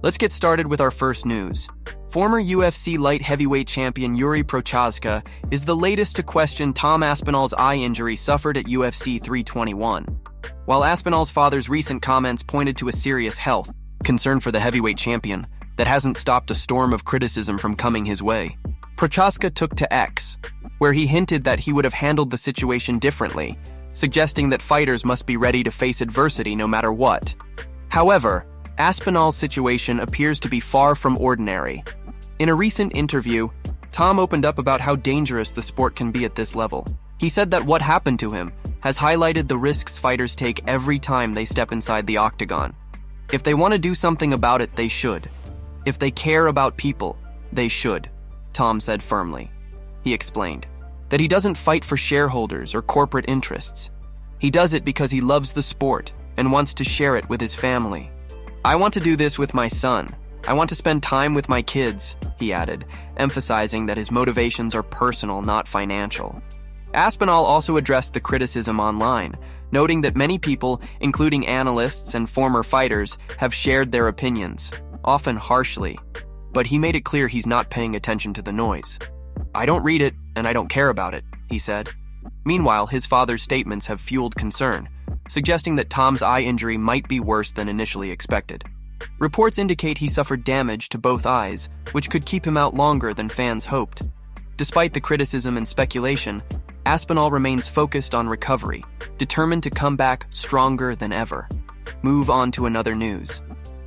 Let's get started with our first news. Former UFC light heavyweight champion Yuri Prochazka is the latest to question Tom Aspinall's eye injury suffered at UFC 321. While Aspinall's father's recent comments pointed to a serious health concern for the heavyweight champion, that hasn't stopped a storm of criticism from coming his way. Prochazka took to X, where he hinted that he would have handled the situation differently, suggesting that fighters must be ready to face adversity no matter what. However, Aspinall's situation appears to be far from ordinary. In a recent interview, Tom opened up about how dangerous the sport can be at this level. He said that what happened to him has highlighted the risks fighters take every time they step inside the octagon. If they want to do something about it, they should. If they care about people, they should, Tom said firmly. He explained that he doesn't fight for shareholders or corporate interests. He does it because he loves the sport and wants to share it with his family. I want to do this with my son. I want to spend time with my kids, he added, emphasizing that his motivations are personal, not financial. Aspinall also addressed the criticism online, noting that many people, including analysts and former fighters, have shared their opinions, often harshly. But he made it clear he's not paying attention to the noise. I don't read it, and I don't care about it, he said. Meanwhile, his father's statements have fueled concern, suggesting that Tom's eye injury might be worse than initially expected. Reports indicate he suffered damage to both eyes, which could keep him out longer than fans hoped. Despite the criticism and speculation, Aspinall remains focused on recovery, determined to come back stronger than ever. Move on to another news.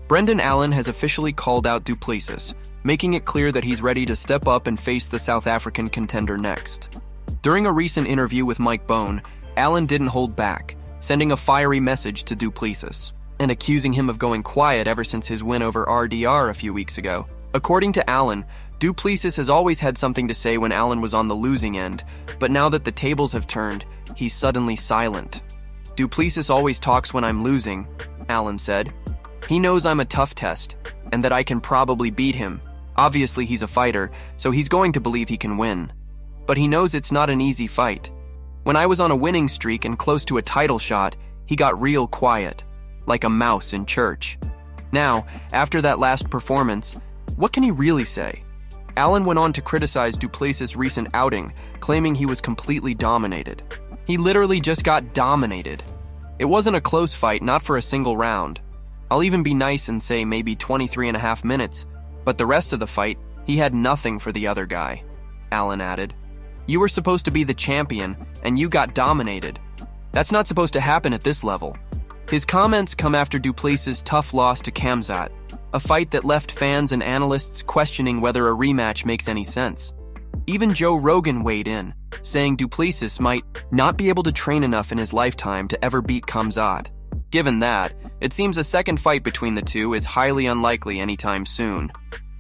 Brendan Allen has officially called out Du Plessis, making it clear that he's ready to step up and face the South African contender next. During a recent interview with Mike Bohn, Allen didn't hold back, sending a fiery message to Du Plessis and accusing him of going quiet ever since his win over RDR a few weeks ago. According to Allen, Du Plessis has always had something to say when Allen was on the losing end, but now that the tables have turned, he's suddenly silent. Du Plessis always talks when I'm losing, Allen said. He knows I'm a tough test, and that I can probably beat him. Obviously he's a fighter, so he's going to believe he can win. But he knows it's not an easy fight. When I was on a winning streak and close to a title shot, he got real quiet, like a mouse in church. Now, after that last performance, what can he really say? Allen went on to criticize Du Plessis' recent outing, claiming he was completely dominated. He literally just got dominated. It wasn't a close fight, not for a single round. I'll even be nice and say maybe 23.5 minutes, but the rest of the fight, he had nothing for the other guy, Allen added. You were supposed to be the champion, and you got dominated. That's not supposed to happen at this level. His comments come after Du Plessis' tough loss to Khamzat, a fight that left fans and analysts questioning whether a rematch makes any sense. Even Joe Rogan weighed in, saying Du Plessis might not be able to train enough in his lifetime to ever beat Khamzat. Given that, it seems a second fight between the two is highly unlikely anytime soon.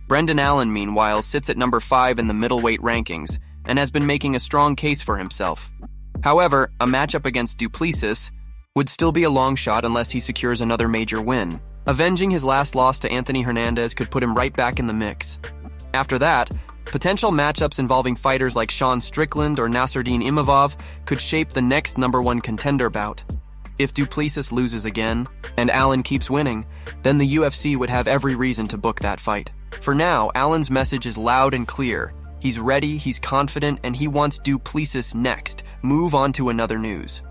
Brendan Allen, meanwhile, sits at number 5 in the middleweight rankings and has been making a strong case for himself. However, a matchup against Du Plessis would still be a long shot unless he secures another major win. Avenging his last loss to Anthony Hernandez could put him right back in the mix. After that, potential matchups involving fighters like Sean Strickland or Nasruddin Imavov could shape the next number 1 contender bout. If Du Plessis loses again, and Allen keeps winning, then the UFC would have every reason to book that fight. For now, Allen's message is loud and clear. He's ready, he's confident, and he wants Du Plessis next. Move on to another news.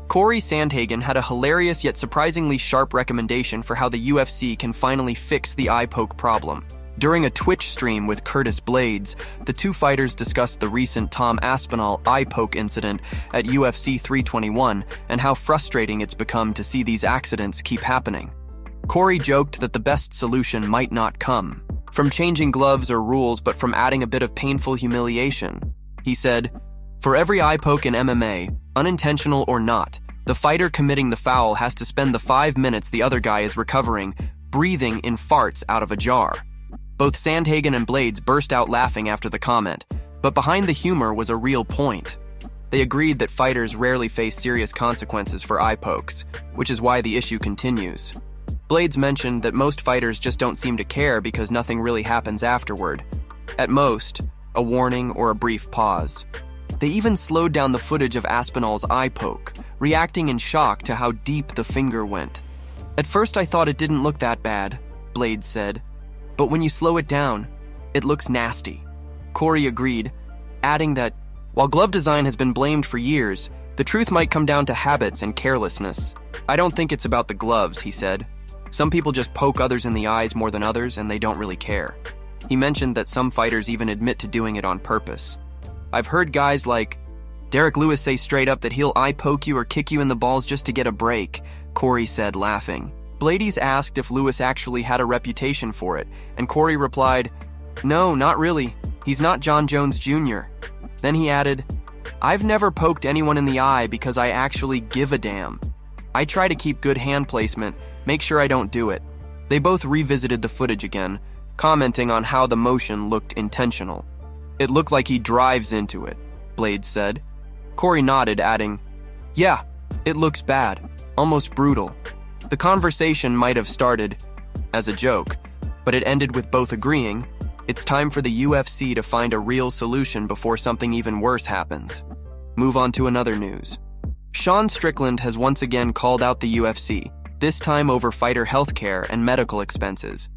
Corey Sandhagen had a hilarious yet surprisingly sharp recommendation for how the UFC can finally fix the eye poke problem. During a Twitch stream with Curtis Blades, the two fighters discussed the recent Tom Aspinall eye poke incident at UFC 321 and how frustrating it's become to see these accidents keep happening. Corey joked that the best solution might not come from changing gloves or rules, but from adding a bit of painful humiliation. He said, "For every eye poke in MMA, unintentional or not, the fighter committing the foul has to spend the 5 minutes the other guy is recovering, breathing in farts out of a jar." Both Sandhagen and Blades burst out laughing after the comment, but behind the humor was a real point. They agreed that fighters rarely face serious consequences for eye pokes, which is why the issue continues. Blades mentioned that most fighters just don't seem to care because nothing really happens afterward. At most, a warning or a brief pause. They even slowed down the footage of Aspinall's eye poke, reacting in shock to how deep the finger went. "At first I thought it didn't look that bad," Blades said. but when you slow it down, it looks nasty. Corey agreed, adding that while glove design has been blamed for years, the truth might come down to habits and carelessness. I don't think it's about the gloves, he said. Some people just poke others in the eyes more than others, and they don't really care. He mentioned that some fighters even admit to doing it on purpose. I've heard guys like Derek Lewis say straight up that he'll eye poke you or kick you in the balls just to get a break, Corey said, laughing. Blades asked if Lewis actually had a reputation for it, and Corey replied, "No, not really. He's not Jon Jones Jr." Then he added, "I've never poked anyone in the eye because I actually give a damn. I try to keep good hand placement, make sure I don't do it." They both revisited the footage again, commenting on how the motion looked intentional. "It looked like he drives into it," Blades said. Corey nodded, adding, "Yeah, it looks bad, almost brutal." The conversation might have started as a joke, but it ended with both agreeing it's time for the UFC to find a real solution before something even worse happens. Move on to another news. Sean Strickland has once again called out the UFC, this time over fighter healthcare and medical expenses.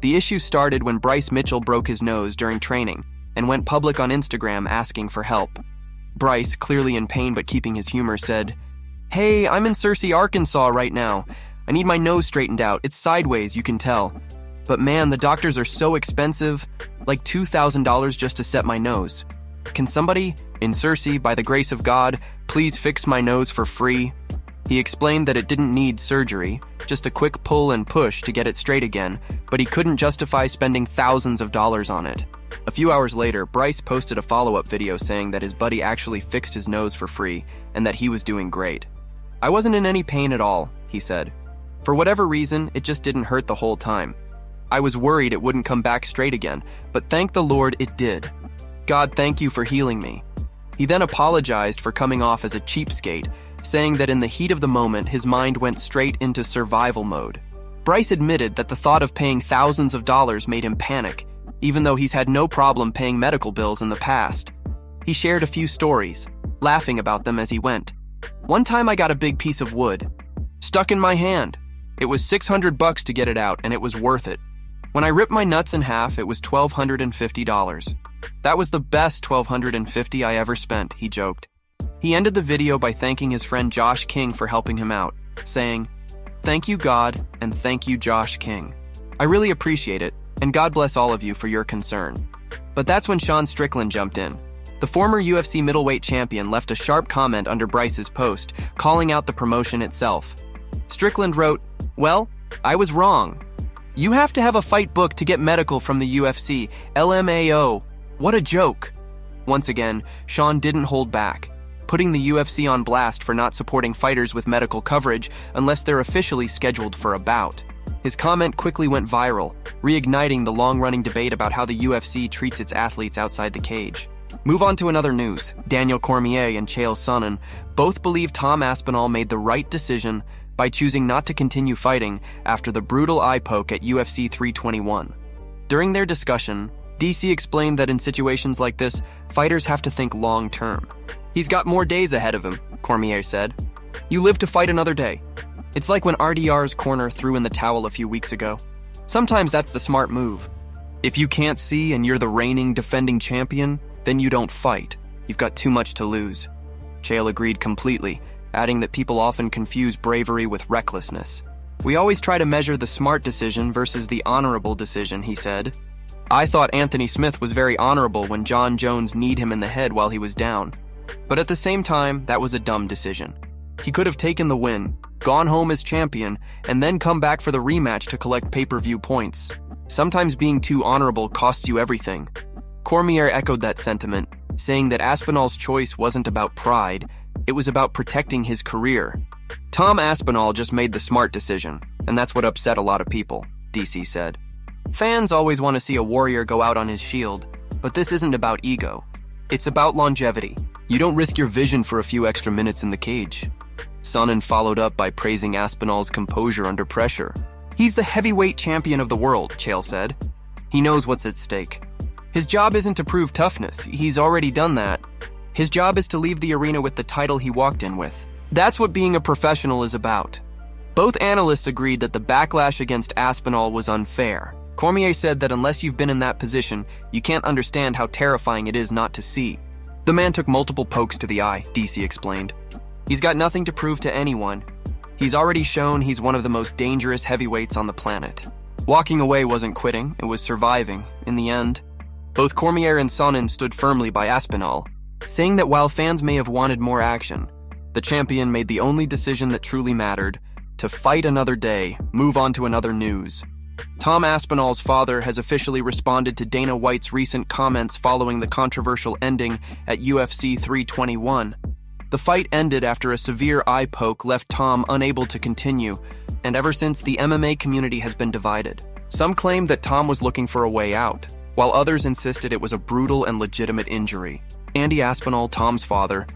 The issue started when Bryce Mitchell broke his nose during training and went public on Instagram asking for help. Bryce, clearly in pain but keeping his humor, said, "Hey, I'm in Searcy, Arkansas right now. I need my nose straightened out. It's sideways, you can tell. But man, the doctors are so expensive, like $2,000 just to set my nose. Can somebody, in Searcy, by the grace of God, please fix my nose for free?" He explained that it didn't need surgery, just a quick pull and push to get it straight again, but he couldn't justify spending thousands of dollars on it. A few hours later, Bryce posted a follow-up video saying that his buddy actually fixed his nose for free and that he was doing great. "I wasn't in any pain at all," he said. "For whatever reason, it just didn't hurt the whole time. I was worried it wouldn't come back straight again, but thank the Lord it did. God, thank you for healing me." He then apologized for coming off as a cheapskate, saying that in the heat of the moment, his mind went straight into survival mode. Bryce admitted that the thought of paying thousands of dollars made him panic, even though he's had no problem paying medical bills in the past. He shared a few stories, laughing about them as he went. "One time I got a big piece of wood stuck in my hand. It was $600 to get it out, and it was worth it. When I ripped my nuts in half, it was $1,250. That was the best $1,250 I ever spent," he joked. He ended the video by thanking his friend Josh King for helping him out, saying, "Thank you, God, and thank you, Josh King. I really appreciate it, and God bless all of you for your concern." But that's when Sean Strickland jumped in. The former UFC middleweight champion left a sharp comment under Bryce's post, calling out the promotion itself. Strickland wrote, "Well, I was wrong. You have to have a fight booked to get medical from the UFC. LMAO. What a joke." Once again, Sean didn't hold back, putting the UFC on blast for not supporting fighters with medical coverage unless they're officially scheduled for a bout. His comment quickly went viral, reigniting the long-running debate about how the UFC treats its athletes outside the cage. Move on to another news. Daniel Cormier and Chael Sonnen both believe Tom Aspinall made the right decision by choosing not to continue fighting after the brutal eye poke at UFC 321. During their discussion, DC explained that in situations like this, fighters have to think long-term. "He's got more days ahead of him," Cormier said. "You live to fight another day. It's like when RDR's corner threw in the towel a few weeks ago. Sometimes that's the smart move. If you can't see and you're the reigning defending champion, then you don't fight. You've got too much to lose." Chael agreed completely, adding that people often confuse bravery with recklessness. "We always try to measure the smart decision versus the honorable decision," he said. "I thought Anthony Smith was very honorable when Jon Jones kneed him in the head while he was down. But at the same time, that was a dumb decision. He could have taken the win, gone home as champion, and then come back for the rematch to collect pay-per-view points. Sometimes being too honorable costs you everything." Cormier echoed that sentiment, saying that Aspinall's choice wasn't about pride, it was about protecting his career. "Tom Aspinall just made the smart decision, and that's what upset a lot of people," DC said. "Fans always want to see a warrior go out on his shield, but this isn't about ego. It's about longevity. You don't risk your vision for a few extra minutes in the cage." Sonnen followed up by praising Aspinall's composure under pressure. "He's the heavyweight champion of the world," Chael said. "He knows what's at stake. His job isn't to prove toughness, he's already done that. His job is to leave the arena with the title he walked in with. That's what being a professional is about." Both analysts agreed that the backlash against Aspinall was unfair. Cormier said that unless you've been in that position, you can't understand how terrifying it is not to see. The man took multiple pokes to the eye, DC explained. He's got nothing to prove to anyone. He's already shown he's one of the most dangerous heavyweights on the planet. Walking away wasn't quitting, it was surviving. In the end, both Cormier and Sonnen stood firmly by Aspinall, saying that while fans may have wanted more action, the champion made the only decision that truly mattered: to fight another day, move on to another news. Tom Aspinall's father has officially responded to Dana White's recent comments following the controversial ending at UFC 321. The fight ended after a severe eye poke left Tom unable to continue, and ever since, the MMA community has been divided. Some claim that Tom was looking for a way out, while others insisted it was a brutal and legitimate injury. Andy Aspinall, Tom's father,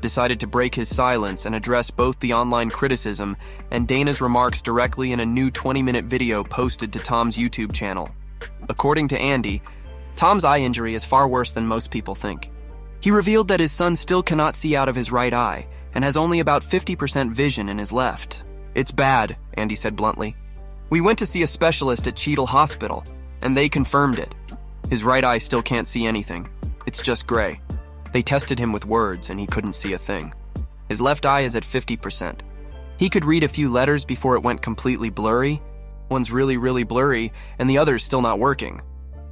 decided to break his silence and address both the online criticism and Dana's remarks directly in a new 20-minute video posted to Tom's YouTube channel. According to Andy, Tom's eye injury is far worse than most people think. He revealed that his son still cannot see out of his right eye and has only about 50% vision in his left. "It's bad," Andy said bluntly. "We went to see a specialist at Cheadle Hospital, and they confirmed it. His right eye still can't see anything. It's just gray. They tested him with words, and he couldn't see a thing. His left eye is at 50%. He could read a few letters before it went completely blurry. One's really, really blurry, and the other's still not working."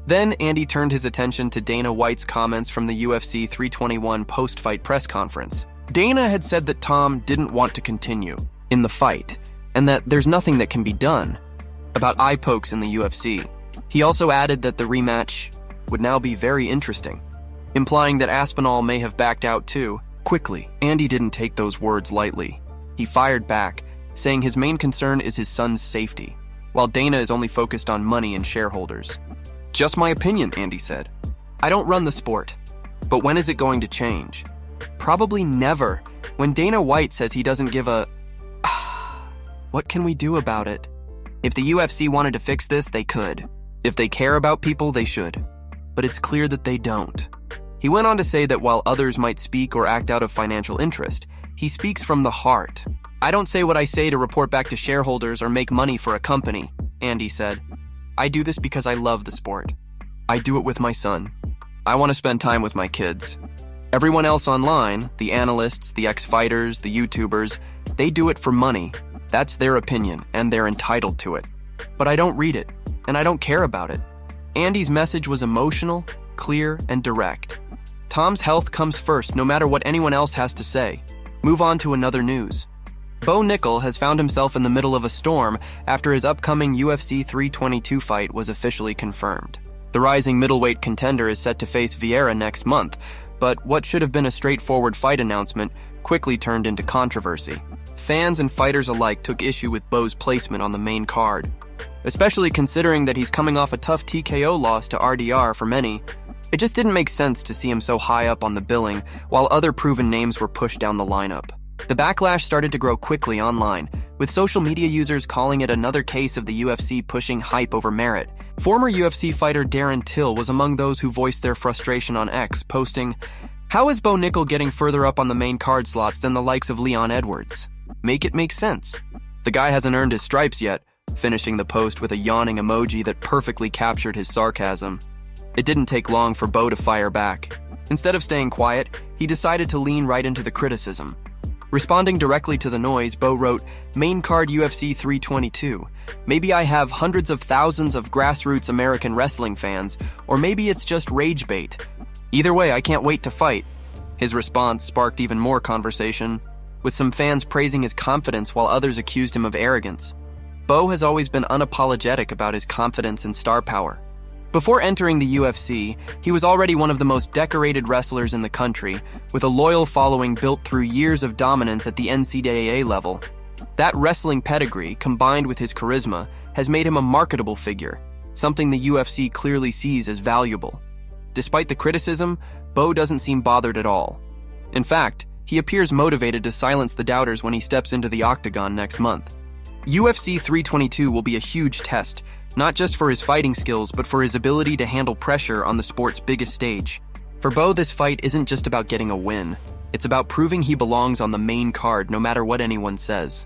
Then Andy turned his attention to Dana White's comments from the UFC 321 post-fight press conference. Dana had said that Tom didn't want to continue in the fight, and that there's nothing that can be done about eye pokes in the UFC. He also added that the rematch would now be very interesting, implying that Aspinall may have backed out too. Quickly, Andy didn't take those words lightly. He fired back, saying his main concern is his son's safety, while Dana is only focused on money and shareholders. "Just my opinion," Andy said. "I don't run the sport. But when is it going to change? Probably never. When Dana White says he doesn't give a... What can we do about it? If the UFC wanted to fix this, they could. If they care about people, they should. But it's clear that they don't." He went on to say that while others might speak or act out of financial interest, he speaks from the heart. "I don't say what I say to report back to shareholders or make money for a company," Andy said. "I do this because I love the sport. I do it with my son. I want to spend time with my kids. Everyone else online, the analysts, the ex-fighters, the YouTubers, they do it for money. That's their opinion, and they're entitled to it. But I don't read it, and I don't care about it." Andy's message was emotional, clear, and direct. Tom's health comes first, no matter what anyone else has to say. Move on to another news. Bo Nickal has found himself in the middle of a storm after his upcoming UFC 322 fight was officially confirmed. The rising middleweight contender is set to face Vieira next month, but what should have been a straightforward fight announcement quickly turned into controversy. Fans and fighters alike took issue with Bo's placement on the main card, especially considering that he's coming off a tough TKO loss to RDR for many. It just didn't make sense to see him so high up on the billing, while other proven names were pushed down the lineup. The backlash started to grow quickly online, with social media users calling it another case of the UFC pushing hype over merit. Former UFC fighter Darren Till was among those who voiced their frustration on X, posting, "How is Bo Nickal getting further up on the main card slots than the likes of Leon Edwards? Make it make sense. The guy hasn't earned his stripes yet," finishing the post with a yawning emoji that perfectly captured his sarcasm. It didn't take long for Bo to fire back. Instead of staying quiet, he decided to lean right into the criticism. Responding directly to the noise, Bo wrote, "Main card UFC 322. Maybe I have hundreds of thousands of grassroots American wrestling fans, or maybe it's just rage bait. Either way, I can't wait to fight." His response sparked even more conversation, with some fans praising his confidence while others accused him of arrogance. Bo has always been unapologetic about his confidence and star power. Before entering the UFC, he was already one of the most decorated wrestlers in the country, with a loyal following built through years of dominance at the NCAA level. That wrestling pedigree, combined with his charisma, has made him a marketable figure, something the UFC clearly sees as valuable. Despite the criticism, Bo doesn't seem bothered at all. In fact, he appears motivated to silence the doubters when he steps into the octagon next month. UFC 322 will be a huge test, not just for his fighting skills, but for his ability to handle pressure on the sport's biggest stage. For Bo, this fight isn't just about getting a win. It's about proving he belongs on the main card no matter what anyone says.